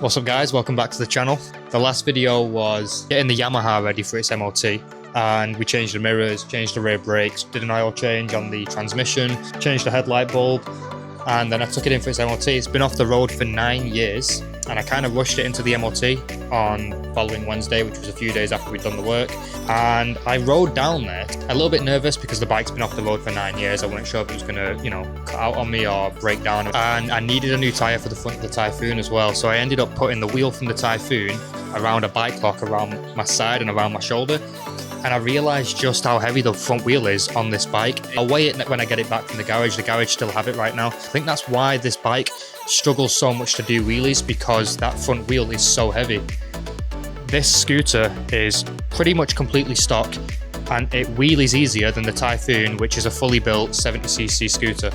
What's up guys, welcome back to the channel. The last video was getting the Yamaha ready for its MOT, and we changed the mirrors, changed the rear brakes, did an oil change on the transmission, changed the headlight bulb, and then I took it in for its MOT. It's been off the road for 9 years, and I kind of rushed it into the MOT on following Wednesday, which was a few days after we'd done the work. And I rode down there a little bit nervous because the bike's been off the road for 9 years. I wasn't sure if it was gonna, cut out on me or break down. And I needed a new tyre for the front of the Typhoon as well. So I ended up putting the wheel from the Typhoon around a bike lock around my side and around my shoulder. And I realised just how heavy the front wheel is on this bike. I'll weigh it when I get it back from the garage. The garage still have it right now. I think that's why this bike struggles so much to do wheelies, because that front wheel is so heavy. This scooter is pretty much completely stock, and it wheelies easier than the Typhoon, which is a fully built 70cc scooter.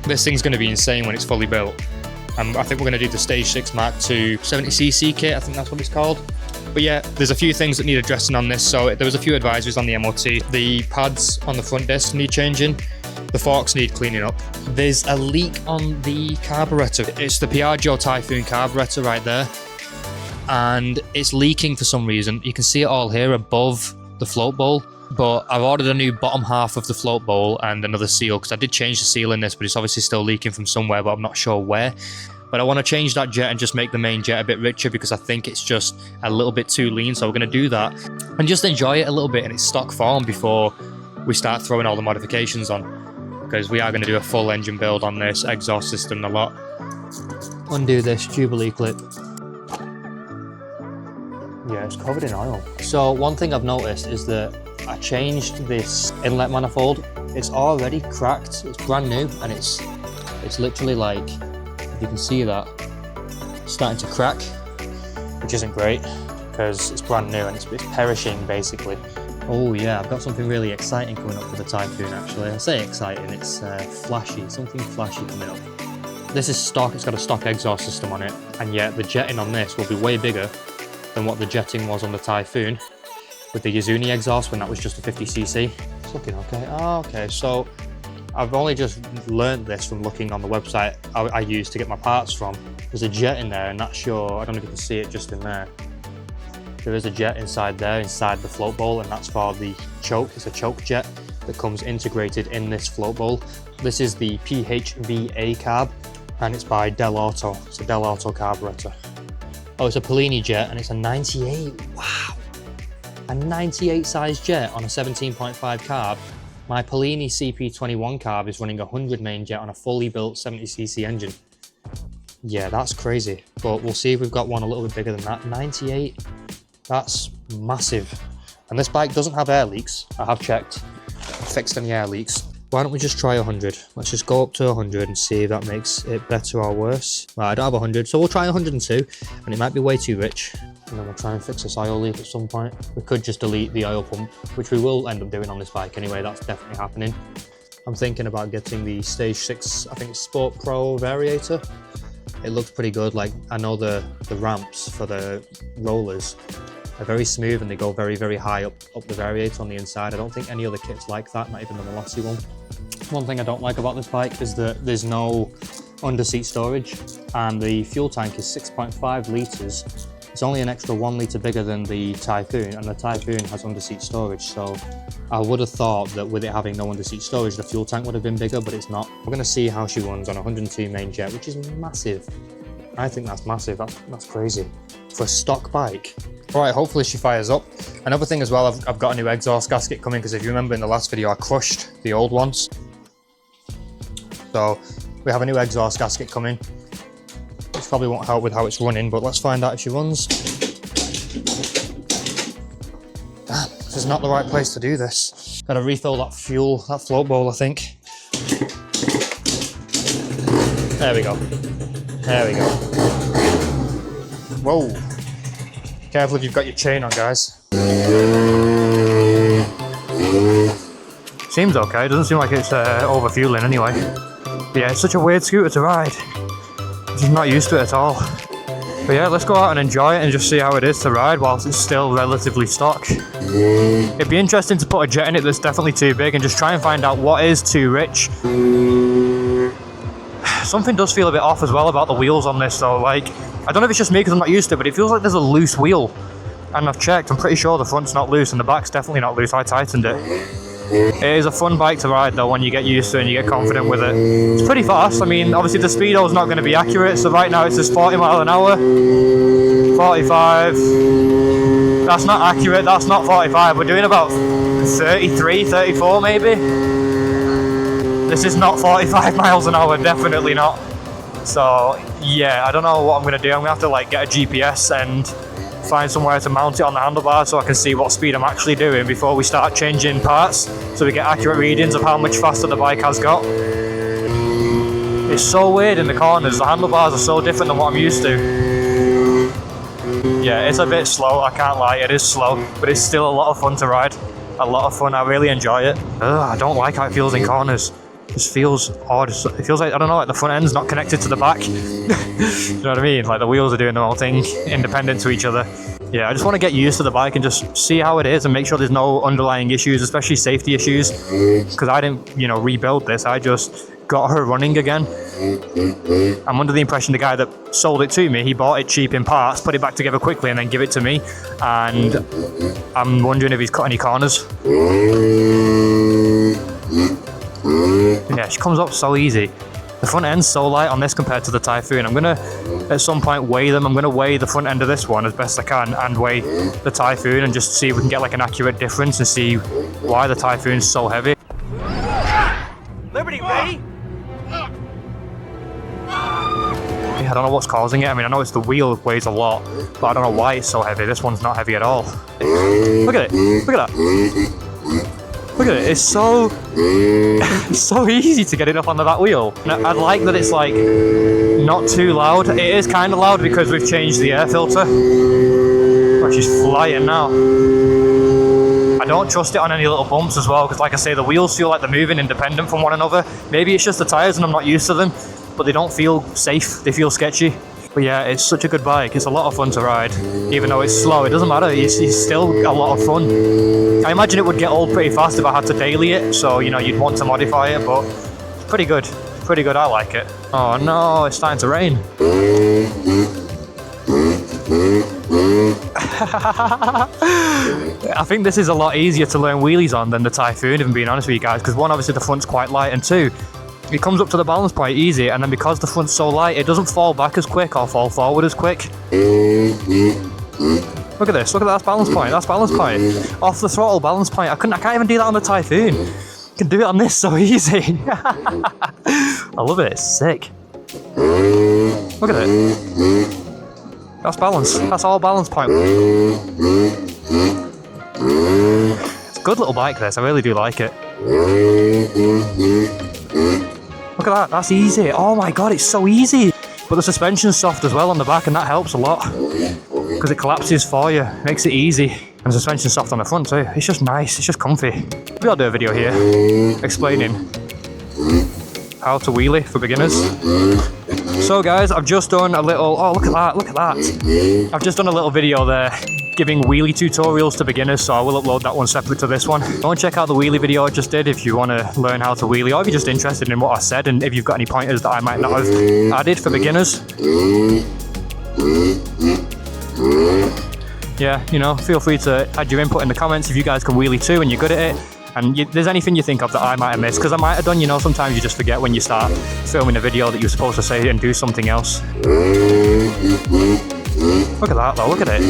This thing's going to be insane when it's fully built. I think we're going to do the Stage 6 Mark II 70cc kit, I think that's what it's called. But yeah, there's a few things that need addressing on this. So there was a few advisories on the MOT. The pads on the front disc need changing. The forks need cleaning up. There's a leak on the carburetor. It's the Piaggio Typhoon carburetor right there. And it's leaking for some reason. You can see it all here above the float bowl. But I've ordered a new bottom half of the float bowl and another seal, because I did change the seal in this, but it's obviously still leaking from somewhere, but I'm not sure where. But I want to change that jet and just make the main jet a bit richer, because I think it's just a little bit too lean. So we're going to do that and just enjoy it a little bit in its stock form before we start throwing all the modifications on, because we are going to do a full engine build on this exhaust system a lot. Undo this Jubilee clip. Yeah, it's covered in oil. So one thing I've noticed is that I changed this inlet manifold. It's already cracked. It's brand new, and it's literally like, if you can see that, it's starting to crack, which isn't great because it's brand new and it's perishing basically. Oh yeah, I've got something really exciting coming up for the Typhoon actually. I say exciting, it's flashy, something flashy coming up. This is stock, it's got a stock exhaust system on it, and yet the jetting on this will be way bigger than what the jetting was on the Typhoon with the Yazuni exhaust when that was just a 50cc. It's looking okay. Oh, okay, so I've only just learned this from looking on the website I use to get my parts from. There's a jet in there, and that's your, I don't know if you can see it just in there. There is a jet inside there, inside the float bowl, and that's for the choke. It's a choke jet that comes integrated in this float bowl. This is the PHVA carb, and it's by Del Auto. It's a Del Auto carburetor. Oh, it's a Polini jet, and it's a 98. Wow. A 98 size jet on a 17.5 carb. My Polini CP21 carb is running a 100 main jet on a fully built 70cc engine. Yeah, that's crazy. But we'll see if we've got one a little bit bigger than that. 98, that's massive. And this bike doesn't have air leaks. I have checked, fixed any air leaks. Why don't we just try 100? Let's just go up to 100 and see if that makes it better or worse. Right, I don't have 100, so we'll try 102, and it might be way too rich. And then we'll try and fix this oil leak at some point. We could just delete the oil pump, which we will end up doing on this bike anyway. That's definitely happening. I'm thinking about getting the Stage 6, I think, Sport Pro variator. It looks pretty good. Like, I know the ramps for the rollers are very smooth, and they go very, very high up the variator on the inside. I don't think any other kit's like that, not even the Velocity one. One thing I don't like about this bike is that there's no under-seat storage, and the fuel tank is 6.5 litres. It's only an extra 1 litre bigger than the Typhoon, and the Typhoon has under-seat storage, so I would have thought that with it having no under-seat storage, the fuel tank would have been bigger, but it's not. We're going to see how she runs on a 102 main jet, which is massive. I think that's massive. That's crazy for a stock bike. All right, hopefully she fires up. Another thing as well, I've got a new exhaust gasket coming, because if you remember in the last video, I crushed the old ones. So we have a new exhaust gasket coming. Which probably won't help with how it's running, but let's find out if she runs. Damn, this is not the right place to do this. Gotta refill that fuel, that float bowl, I think. There we go. There we go. Whoa. Careful if you've got your chain on, guys. Seems okay, doesn't seem like it's over-fueling anyway. But yeah, it's such a weird scooter to ride. I'm just not used to it at all. But yeah, let's go out and enjoy it and just see how it is to ride whilst it's still relatively stock. It'd be interesting to put a jet in it that's definitely too big and just try and find out what is too rich. Something does feel a bit off as well about the wheels on this though. Like, I don't know if it's just me because I'm not used to it, but it feels like there's a loose wheel. And I've checked, I'm pretty sure the front's not loose and the back's definitely not loose. I tightened it. It is a fun bike to ride though when you get used to it and you get confident with it. It's pretty fast. I mean, obviously the speedo's not going to be accurate, so right now it's just 40 mile an hour. 45. That's not accurate, that's not 45. We're doing about 33, 34 maybe. This is not 45 miles an hour, definitely not. So yeah, I don't know what I'm going to do. I'm going to have to like get a GPS and find somewhere to mount it on the handlebar so I can see what speed I'm actually doing before we start changing parts, so we get accurate readings of how much faster the bike has got. It's so weird in the corners, the handlebars are so different than what I'm used to. Yeah, it's a bit slow, I can't lie, it is slow, but it's still a lot of fun to ride. A lot of fun, I really enjoy it. I don't like how it feels in corners. It just feels odd. It feels like, I don't know, like the front end's not connected to the back. You know what I mean? Like the wheels are doing their own thing, independent to each other. Yeah, I just want to get used to the bike and just see how it is and make sure there's no underlying issues, especially safety issues. Because I didn't, rebuild this, I just got her running again. I'm under the impression the guy that sold it to me, he bought it cheap in parts, put it back together quickly and then give it to me. And I'm wondering if he's cut any corners. Yeah, she comes up so easy. The front end's so light on this compared to the Typhoon. I'm gonna, at some point, weigh them. I'm gonna weigh the front end of this one as best I can and weigh the Typhoon and just see if we can get like an accurate difference and see why the Typhoon's so heavy. Liberty, ready? I don't know what's causing it. I mean, I know it's the wheel weighs a lot, but I don't know why it's so heavy. This one's not heavy at all. Look at it. Look at that. Look at it, it's so easy to get it up on the back wheel. I like that it's like not too loud. It is kind of loud because we've changed the air filter. Oh, she's flying now. I don't trust it on any little bumps as well because like I say, the wheels feel like they're moving independent from one another. Maybe it's just the tyres and I'm not used to them, but they don't feel safe, they feel sketchy. But yeah, it's such a good bike. It's a lot of fun to ride. Even though it's slow, it doesn't matter. It's still a lot of fun. I imagine it would get old pretty fast if I had to daily it. So, you'd want to modify it, but it's pretty good. Pretty good, I like it. Oh no, it's starting to rain. I think this is a lot easier to learn wheelies on than the Typhoon, if I'm being honest with you guys. Because one, obviously the front's quite light, and two, it comes up to the balance point easy, and then because the front's so light, it doesn't fall back as quick or fall forward as quick. Look at this, look at that balance point, that's balance point. Off the throttle balance point, I can't even do that on the Typhoon. I can do it on this so easy. I love it, it's sick. Look at it. That's balance, that's all balance point. It's a good little bike this, I really do like it. Look at that, that's easy. Oh my god, it's so easy. But the suspension's soft as well on the back and that helps a lot. Because it collapses for you, makes it easy. And the suspension's soft on the front too. It's just nice, it's just comfy. Maybe I'll do a video here explaining how to wheelie for beginners. So guys, I've just done a little, oh look at that, look at that. I've just done a little video there giving wheelie tutorials to beginners, so I will upload that one separate to this one. Go and check out the wheelie video I just did if you want to learn how to wheelie, or if you're just interested in what I said and if you've got any pointers that I might not have added for beginners. Yeah, feel free to add your input in the comments if you guys can wheelie too and you're good at it. And there's anything you think of that I might have missed, because I might have done, sometimes you just forget when you start filming a video that you're supposed to say and do something else. Look at that though, look at it.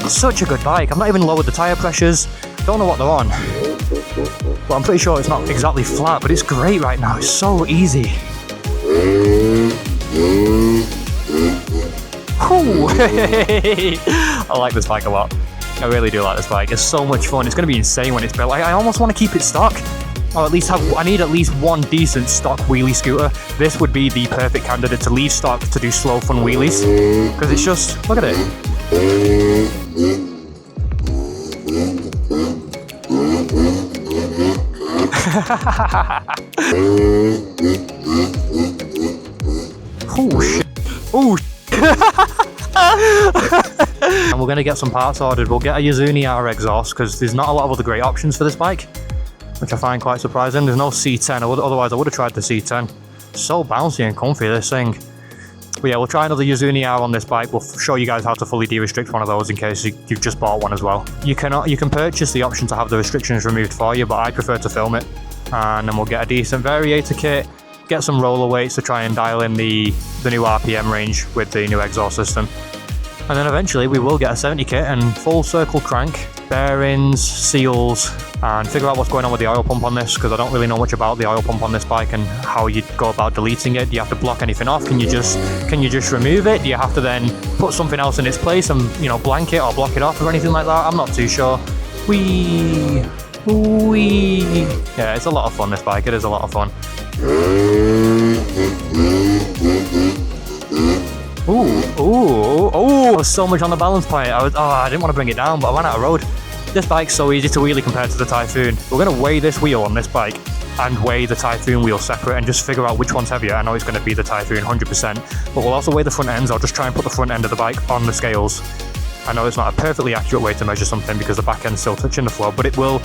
It's such a good bike. I've not even lowered the tyre pressures. Don't know what they're on. But I'm pretty sure it's not exactly flat, but it's great right now. It's so easy. I like this bike a lot. I really do like this bike. It's so much fun. It's going to be insane when it's built. I almost want to keep it stock. Or at least I need at least one decent stock wheelie scooter. This would be the perfect candidate to leave stock to do slow fun wheelies. Because it's just, look at it. Oh shit. Oh shit. And we're going to get some parts ordered. We'll get a Yazuni R exhaust because there's not a lot of other great options for this bike, which I find quite surprising. There's no C10, otherwise I would have tried the C10. So bouncy and comfy, this thing. But yeah, we'll try another Yuzuni R on this bike. We'll show you guys how to fully de-restrict one of those in case you've just bought one as well. You can purchase the option to have the restrictions removed for you, but I prefer to film it. And then we'll get a decent variator kit, get some roller weights to try and dial in the new RPM range with the new exhaust system. And then eventually we will get a 70 kit and full circle crank, bearings, seals, and figure out what's going on with the oil pump on this, because I don't really know much about the oil pump on this bike and how you go about deleting it. Do you have to block anything off? Can you just remove it? Do you have to then put something else in its place and, you know, blank it or block it off or anything like that? I'm not too sure. Whee! Yeah, it's a lot of fun, this bike. It is a lot of fun. Ooh, so much on the balance point. I didn't want to bring it down, but I ran out of road. This bike's so easy to wheelie compared to the Typhoon. We're going to weigh this wheel on this bike and weigh the Typhoon wheel separate and just figure out which one's heavier. I know it's going to be the Typhoon 100%, but we'll also weigh the front ends. I'll just try and put the front end of the bike on the scales. I know it's not a perfectly accurate way to measure something because the back end's still touching the floor, but it will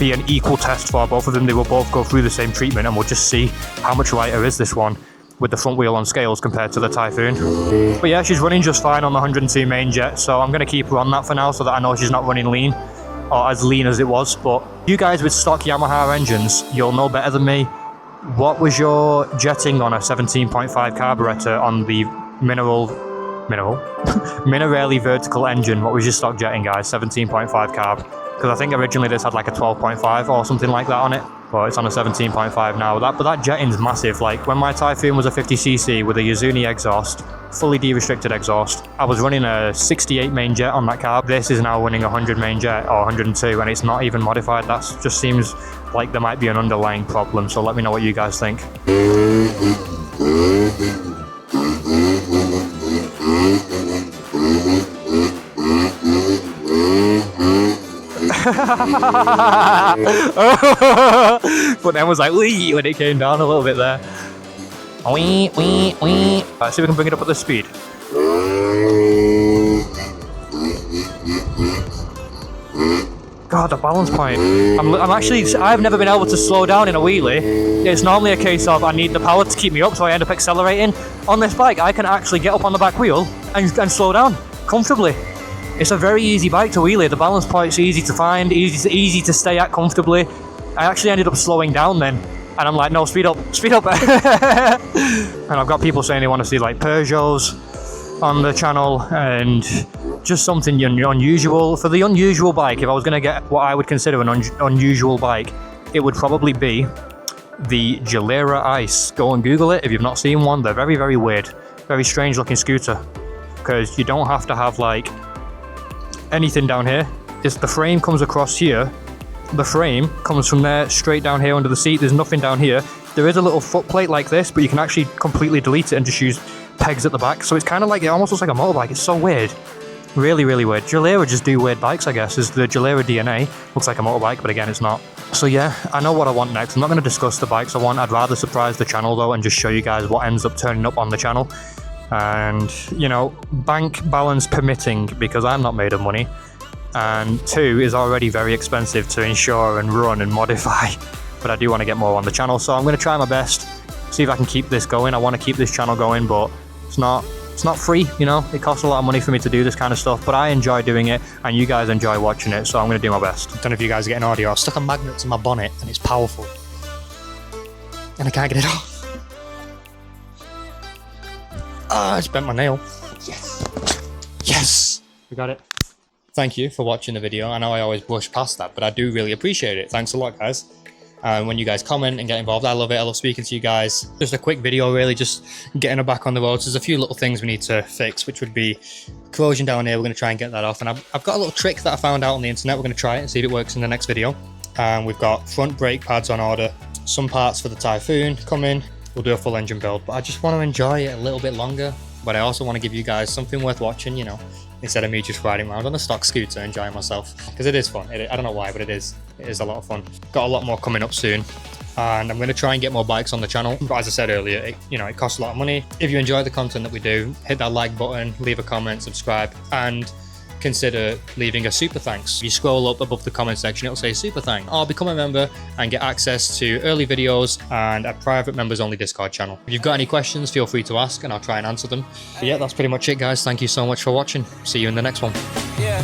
be an equal test for both of them. They will both go through the same treatment, and we'll just see how much lighter is this one with the front wheel on scales compared to the Typhoon. But yeah, she's running just fine on the 102 main jet, so I'm going to keep her on that for now so that I know she's not running lean, or as lean as it was. But you guys with stock Yamaha engines, you'll know better than me. What was your jetting on a 17.5 carburetor on the Minerali vertical engine? What was your stock jetting, guys? 17.5 carb? Because I think originally this had like a 12.5 or something like that on it, but it's on a 17.5 now. But that jetting's massive. Like when my Typhoon was a 50cc with a Yuzuni exhaust, fully de-restricted exhaust, I was running a 68 main jet on that carb. This is now running a 100 main jet or 102, and it's not even modified. That just seems like there might be an underlying problem. So let me know what you guys think. But then was like wee when it came down a little bit there. Wee. Let's see if we can bring it up at the speed. God, the balance point. I've never been able to slow down in a wheelie. It's normally a case of I need the power to keep me up, so I end up accelerating. On this bike, I can actually get up on the back wheel and slow down comfortably. It's a very easy bike to wheelie. The balance point's easy to find, easy to stay at comfortably. I actually ended up slowing down then, and I'm like, no, speed up. And I've got people saying they want to see like Peugeots on the channel and just something unusual. For the unusual bike, if I was going to get what I would consider an unusual bike, it would probably be the Gilera Ice. Go and Google it if you've not seen one. They're very, very weird, very strange looking scooter, because you don't have to have like anything down here. The frame comes across here. The frame comes from there straight down here under the seat. There's nothing down here. There is a little foot plate like this, but you can actually completely delete it and just use pegs at the back. So it's kind of like, it almost looks like a motorbike. It's so weird. Really, really weird. Gilera just do weird bikes, I guess. Is the Gilera DNA. Looks like a motorbike, but again, it's not. So yeah, I know what I want next. I'm not going to discuss the bikes I want. I'd rather surprise the channel though and just show you guys what ends up turning up on the channel. And, you know, bank balance permitting, because I'm not made of money. And 2 is already very expensive to insure and run and modify, but I do want to get more on the channel, so I'm going to try my best, see if I can keep this going. I want to keep this channel going, but it's not free, you know. It costs a lot of money for me to do this kind of stuff, but I enjoy doing it and you guys enjoy watching it, so I'm going to do my best. I don't know if you guys are getting audio. I've stuck a magnet to my bonnet and it's powerful and I can't get it off. I just bent my nail. Yes, we got it. Thank you for watching the video. I know I always brush past that, but I do really appreciate it. Thanks a lot, guys. When you guys comment and get involved, I love it. I love speaking to you guys. Just a quick video, really, just getting her back on the road. So there's a few little things we need to fix, which would be corrosion down here. We're going to try and get that off. And I've got a little trick that I found out on the internet. We're going to try it and see if it works in the next video. We've got front brake pads on order, some parts for the Typhoon coming. We'll do a full engine build, but I just want to enjoy it a little bit longer. But I also want to give you guys something worth watching, you know, instead of me just riding around on a stock scooter enjoying myself, because it is fun. I don't know why, but it is a lot of fun. Got a lot more coming up soon, and I'm going to try and get more bikes on the channel. But as I said earlier, it costs a lot of money. If you enjoy the content that we do, hit that like button, leave a comment, subscribe, and consider leaving a super thanks. If you scroll up above the comment section, it'll say super thanks, or become a member and get access to early videos and a private members only Discord channel. If you've got any questions, feel free to ask and I'll try and answer them. But yeah, that's pretty much it, guys. Thank you so much for watching. See you in the next one. Yeah,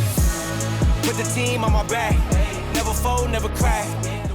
put the team on my back, never fold, never crack.